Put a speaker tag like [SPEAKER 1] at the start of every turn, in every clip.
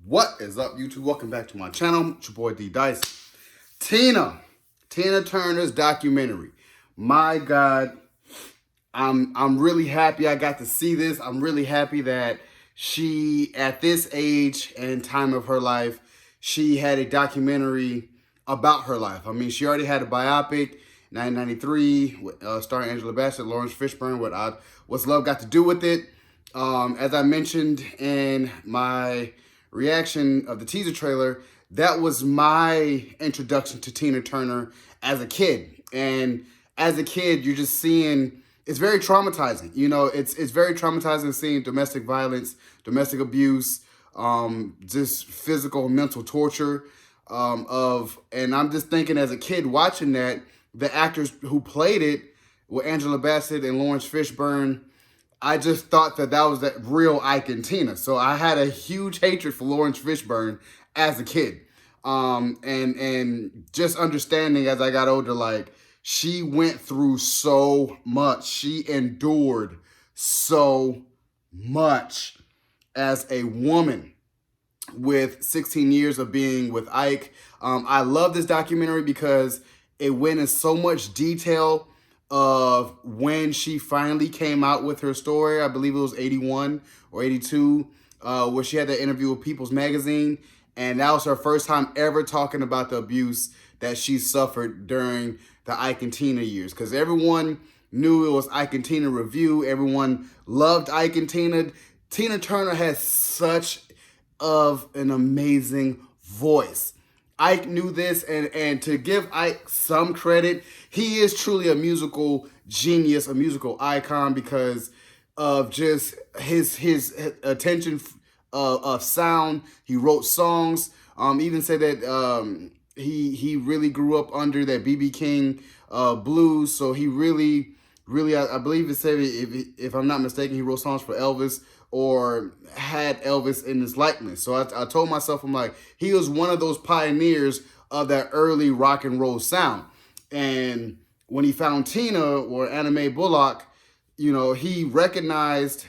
[SPEAKER 1] What is up, YouTube? Welcome back to my channel. It's your boy D Dice. Tina Turner's documentary. My God, I'm really happy I got to see this. I'm really happy that she, at this age and time of her life, she had a documentary about her life. I mean, she already had a biopic, 1993, starring Angela Bassett, Lawrence Fishburne. What's Love Got to Do with It? As I mentioned in my reaction of the teaser trailer, that was my introduction to Tina Turner as a kid. And as a kid, you're just seeing, it's very traumatizing. You know, it's very traumatizing seeing domestic violence, domestic abuse, just physical and mental torture and I'm just thinking as a kid watching that, the actors who played it were Angela Bassett and Lawrence Fishburne. I just thought that was that real Ike and Tina. So I had a huge hatred for Lawrence Fishburne as a kid. And just understanding as I got older, like, she went through so much. She endured so much as a woman with 16 years of being with Ike. I love this documentary because it went in so much detail of when she finally came out with her story. I believe it was 81 or 82, where she had that interview with People's Magazine. And that was her first time ever talking about the abuse that she suffered during the Ike and Tina years. Because everyone knew it was Ike and Tina review. Everyone loved Ike and Tina. Tina Turner has such of an amazing voice. Ike knew this, and to give Ike some credit, he is truly a musical genius, a musical icon because of just his attention of sound. He wrote songs. Even said that he really grew up under that B.B. King blues. So he really, I believe it said, if I'm not mistaken, he wrote songs for Elvis or had Elvis in his likeness. So I told myself, I'm like, he was one of those pioneers of that early rock and roll sound. And when he found Tina, or Anna Mae Bullock, you know, he recognized,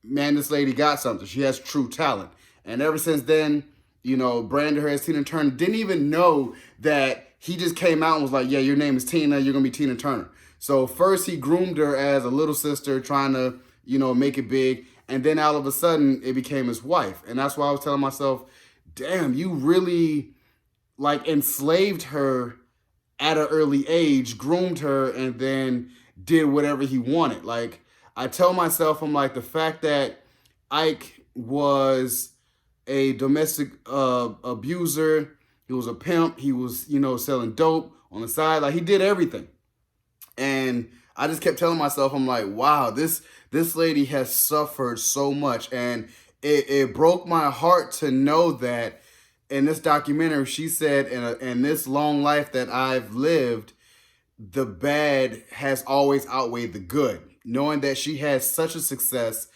[SPEAKER 1] man, this lady got something. She has true talent. And ever since then, you know, branded her as Tina Turner. Didn't even know that he just came out and was like, yeah, your name is Tina. You're going to be Tina Turner. So first he groomed her as a little sister trying to, you know, make it big. And then all of a sudden it became his wife. And that's why I was telling myself, damn, you really like enslaved her at an early age, groomed her, and then did whatever he wanted. Like, I tell myself, I'm like, the fact that Ike was a domestic abuser, he was a pimp, he was, you know, selling dope on the side, like, he did everything. And I just kept telling myself, I'm like, wow, this lady has suffered so much. And it broke my heart to know that in this documentary, she said, in this long life that I've lived, the bad has always outweighed the good. Knowing that she had such a success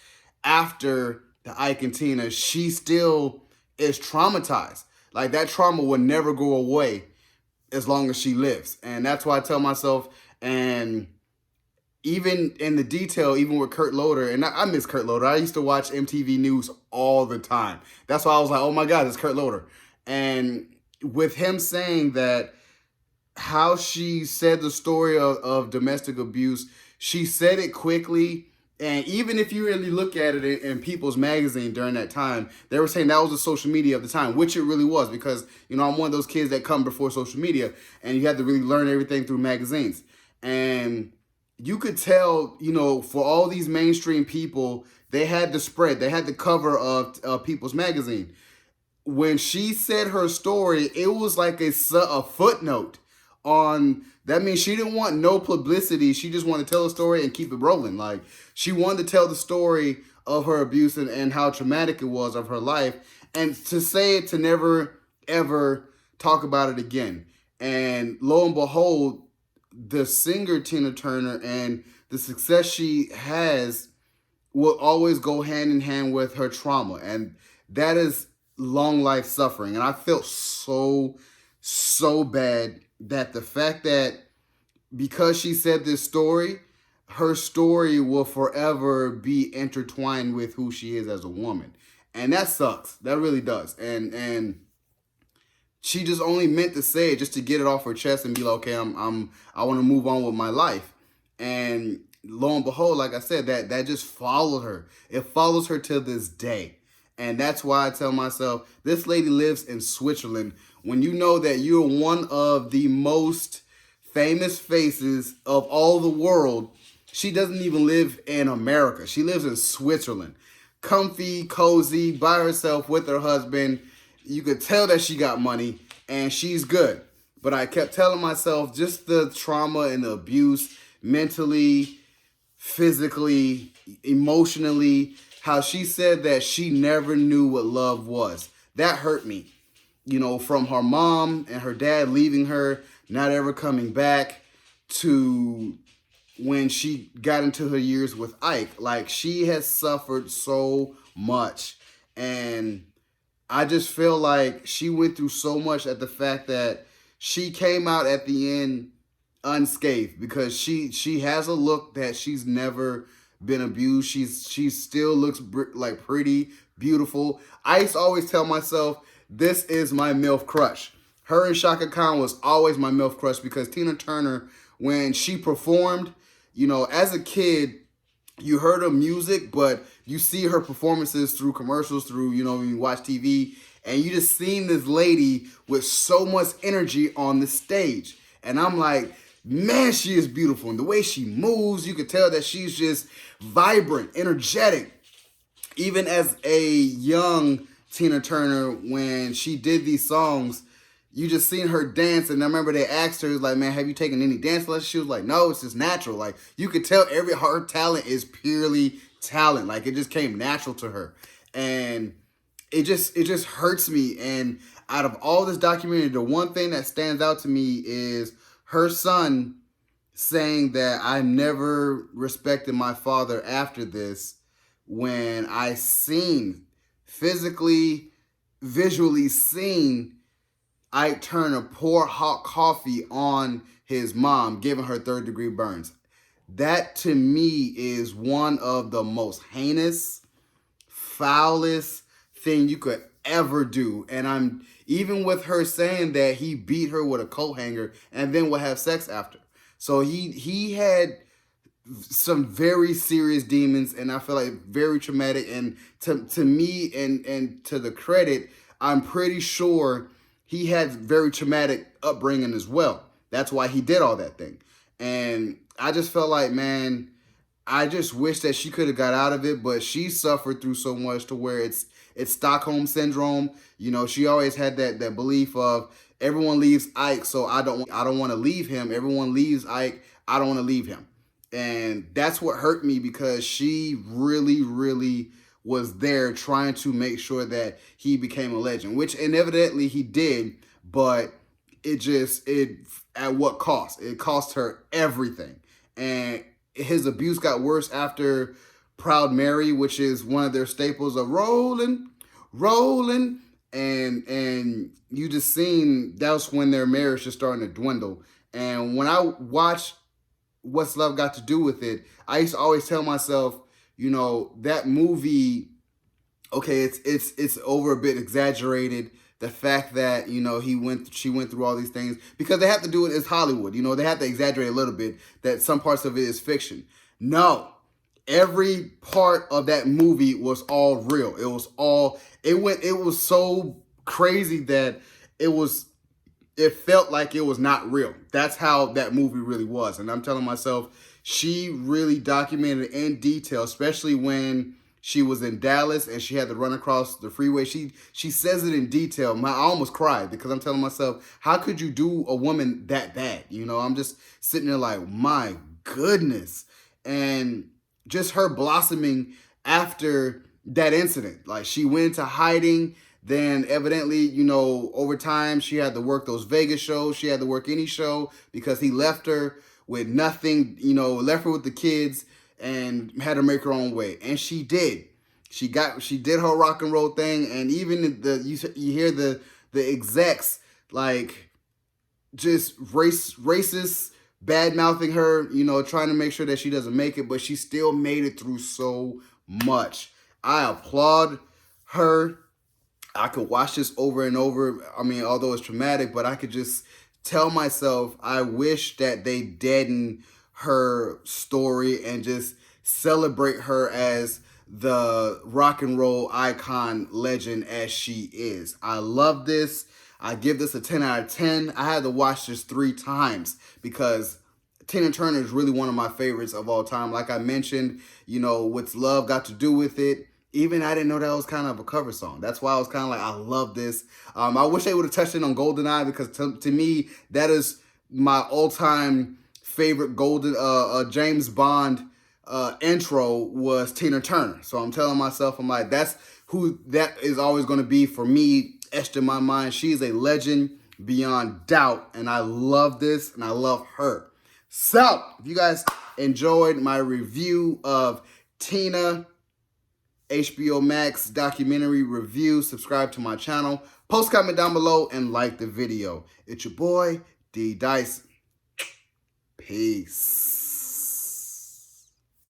[SPEAKER 1] after the Ike and Tina, she still is traumatized. Like, that trauma will never go away as long as she lives. And that's why I tell myself, and even in the detail, even with Kurt Loder, and I miss Kurt Loder. I used to watch MTV News all the time. That's why I was like, oh my God, it's Kurt Loder. And with him saying that, how she said the story of domestic abuse, she said it quickly. And even if you really look at it in People's Magazine during that time, they were saying that was the social media of the time, which it really was, because, you know, I'm one of those kids that come before social media, and you had to really learn everything through magazines. And you could tell, you know, for all these mainstream people, they had the spread, they had the cover of People's Magazine. When she said her story, it was like a footnote on, that means she didn't want no publicity. She just wanted to tell a story and keep it rolling. Like, she wanted to tell the story of her abuse and how traumatic it was of her life, and to say it, to never, ever talk about it again. And lo and behold, the singer Tina Turner and the success she has will always go hand in hand with her trauma. And that is long life suffering. And I felt so bad that the fact that because she said this story, her story will forever be intertwined with who she is as a woman. And that sucks. That really does. And she just only meant to say it just to get it off her chest and be like, okay, I want to move on with my life. And lo and behold, like I said, that just followed her. It follows her to this day. And that's why I tell myself, this lady lives in Switzerland. When you know that you're one of the most famous faces of all the world, she doesn't even live in America. She lives in Switzerland. Comfy, cozy, by herself with her husband. You could tell that she got money and she's good. But I kept telling myself just the trauma and the abuse mentally, physically, emotionally, how she said that she never knew what love was. That hurt me. You know, from her mom and her dad leaving her, not ever coming back, to when she got into her years with Ike. Like, she has suffered so much. And I just feel like she went through so much at the fact that she came out at the end unscathed, because she has a look that she's never been abused. She still looks like pretty, beautiful. I used to always tell myself, this is my MILF crush. Her and Shaka Khan was always my MILF crush, because Tina Turner, when she performed, you know, as a kid, you heard her music, but you see her performances through commercials, through, you know, when you watch TV, and you just seen this lady with so much energy on the stage. And I'm like, man, she is beautiful. And the way she moves, you could tell that she's just vibrant, energetic. Even as a young Tina Turner, when she did these songs, you just seen her dance. And I remember they asked her, like, man, have you taken any dance lessons? She was like, no, it's just natural. Like, you could tell her talent is purely talent. Like, it just came natural to her. And it just hurts me. And out of all this documentary, the one thing that stands out to me is her son saying that I never respected my father after this, when I seen, physically, visually seen Ike Turner pour hot coffee on his mom, giving her third-degree burns. That, to me, is one of the most heinous, foulest thing you could ever do. And I'm even with her saying that he beat her with a coat hanger and then would have sex after. So he had some very serious demons, and I feel like very traumatic. And to me, and to the credit, I'm pretty sure he had very traumatic upbringing as well. That's why he did all that thing. And I just felt like, man, I just wish that she could have got out of it, but she suffered through so much to where it's Stockholm Syndrome. You know, she always had that belief of, everyone leaves Ike, so I don't want to leave him. Everyone leaves Ike, I don't want to leave him. And that's what hurt me, because she really, really was there trying to make sure that he became a legend, which inevitably he did, but it at what cost? It cost her everything. And his abuse got worse after Proud Mary, which is one of their staples of rolling, rolling. And you just seen, that's when their marriage is starting to dwindle. And when I watched What's Love Got to Do with It, I used to always tell myself, you know, that movie, okay, it's over a bit exaggerated. The fact that, you know, she went through all these things, because they have to do it as Hollywood. You know, they have to exaggerate a little bit that some parts of it is fiction. No, every part of that movie was all real. It was so crazy that it felt like it was not real. That's how that movie really was. And I'm telling myself, she really documented in detail, especially when she was in Dallas and she had to run across the freeway. She says it in detail. I almost cried, because I'm telling myself, how could you do a woman that bad? You know, I'm just sitting there like, my goodness. And just her blossoming after that incident. Like, she went into hiding. Then evidently, you know, over time, she had to work those Vegas shows. She had to work any show, because he left her with nothing, you know, left her with the kids and had to make her own way. And she did. She did her rock and roll thing. And even you hear the execs, like, just racist, bad mouthing her, you know, trying to make sure that she doesn't make it, but she still made it through so much. I applaud her. I could watch this over and over. I mean, although it's traumatic, but I could just tell myself I wish that they deaden her story and just celebrate her as the rock and roll icon legend as she is. I love this. I give this a 10 out of 10. I had to watch this 3 times because Tina Turner is really one of my favorites of all time. Like I mentioned, you know, what's love got to do with it? Even I didn't know that was kind of a cover song. That's why I was kind of like, I love this. I wish they would have touched it on GoldenEye because to me, that is my all-time favorite James Bond intro was Tina Turner. So I'm telling myself, I'm like, that's who that is always going to be for me, etched in my mind. She is a legend beyond doubt, and I love this, and I love her. So, if you guys enjoyed my review of Tina, HBO Max documentary review, subscribe to my channel, post comment down below, and like the video. It's your boy, D Dyson. Peace.